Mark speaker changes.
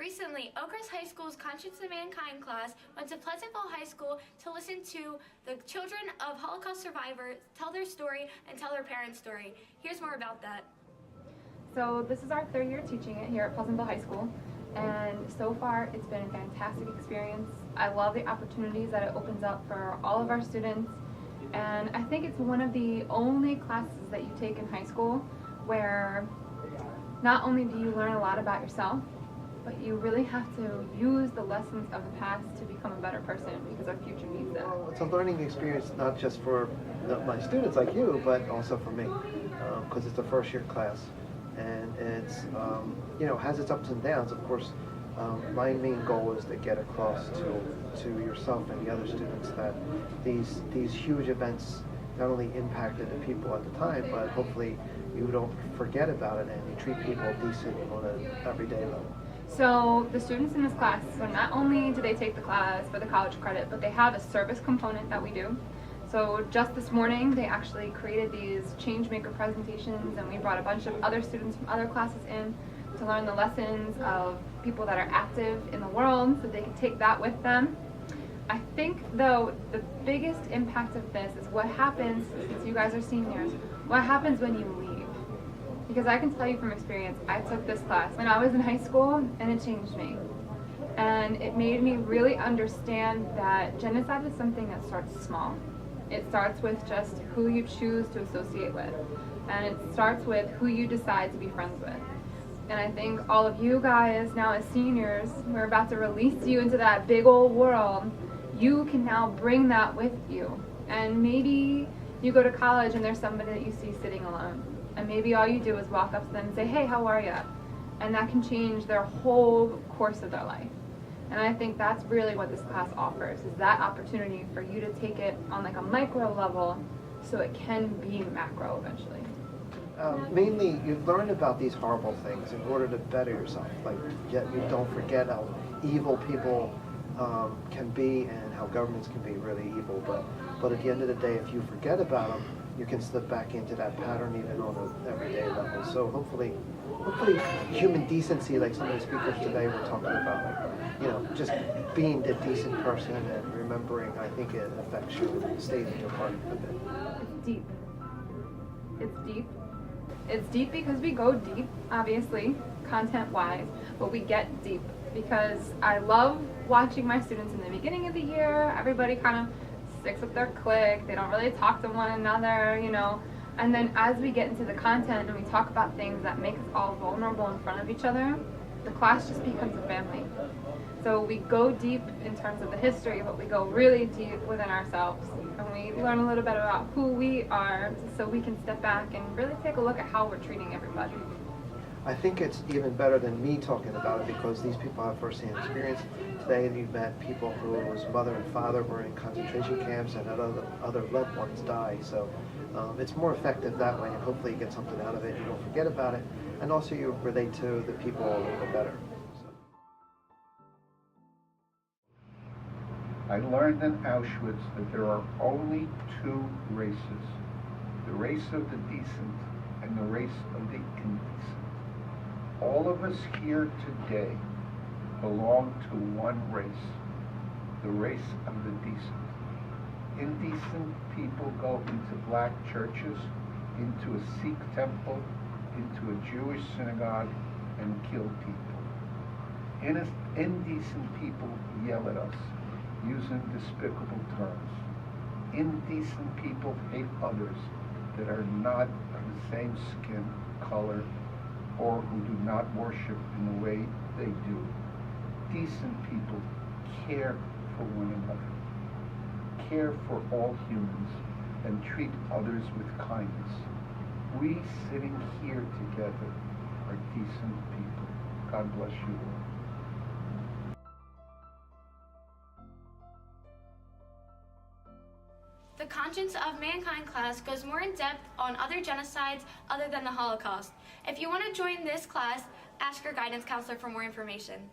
Speaker 1: Recently, Oakcrest High School's Conscience of Mankind class went to Pleasantville High School to listen to the children of Holocaust survivors tell their story and tell their parents' story. Here's more about that.
Speaker 2: So this is our third year teaching it here at Pleasantville High School, and so far it's been a fantastic experience. I love the opportunities that it opens up for all of our students, and I think it's one of the only classes that you take in high school where not only do you learn a lot about yourself, but you really have to use the lessons of the past to become a better person, because our future needs that.
Speaker 3: Well, it's a learning experience not just for my students like you, but also for me, because it's a first year class, and it's has its ups and downs. Of course, my main goal is to get across to yourself and the other students that these huge events not only impacted the people at the time, but hopefully you don't forget about it and you treat people decent on an everyday level.
Speaker 2: So the students in this class, so not only do they take the class for the college credit, but they have a service component that we do. So just this morning, they actually created these changemaker presentations, and we brought a bunch of other students from other classes in to learn the lessons of people that are active in the world, so they can take that with them. I think, though, the biggest impact of this is what happens, since you guys are seniors, what happens when you leave. Because I can tell you from experience, I took this class when I was in high school, and it changed me. And it made me really understand that genocide is something that starts small. It starts with just who you choose to associate with. And it starts with who you decide to be friends with. And I think all of you guys now as seniors, we're about to release you into that big old world. You can now bring that with you. And maybe you go to college and there's somebody that you see sitting alone. And maybe all you do is walk up to them and say, hey, how are you? And that can change their whole course of their life. And I think that's really what this class offers, is that opportunity for you to take it on like a micro level so it can be macro eventually.
Speaker 3: Mainly, you learn about these horrible things in order to better yourself. Like, yet you don't forget how evil people can be and how governments can be really evil. But at the end of the day, if you forget about them, you can slip back into that pattern even on an everyday level. So hopefully human decency, like some of the speakers today were talking about, like, just being a decent person and remembering, I think it affects you and stays in your heart a bit.
Speaker 2: It's deep. It's deep. It's deep because we go deep, obviously, content-wise, but we get deep because I love watching my students in the beginning of the year. Everybody kind of sticks with their clique. They don't really talk to one another, And then as we get into the content and we talk about things that make us all vulnerable in front of each other, the class just becomes a family. So we go deep in terms of the history, but we go really deep within ourselves. And we learn a little bit about who we are so we can step back and really take a look at how we're treating everybody.
Speaker 3: I think it's even better than me talking about it because these people have first-hand experience. Today we've met people whose mother and father were in concentration camps and had other loved ones die. So it's more effective that way, and hopefully you get something out of it. You don't forget about it, and also you relate to the people a little bit better.
Speaker 4: I learned in Auschwitz that there are only two races, the race of the decent and the race of the indecent. All of us here today belong to one race, the race of the decent. Indecent people go into black churches, into a Sikh temple, into a Jewish synagogue, and kill people. Indecent people yell at us, using despicable terms. Indecent people hate others that are not of the same skin color or who do not worship in the way they do. Decent people care for one another, care for all humans, and treat others with kindness. We sitting here together are decent people. God bless you all.
Speaker 1: The Conscience of Mankind class goes more in depth on other genocides other than the Holocaust. If you want to join this class, ask your guidance counselor for more information.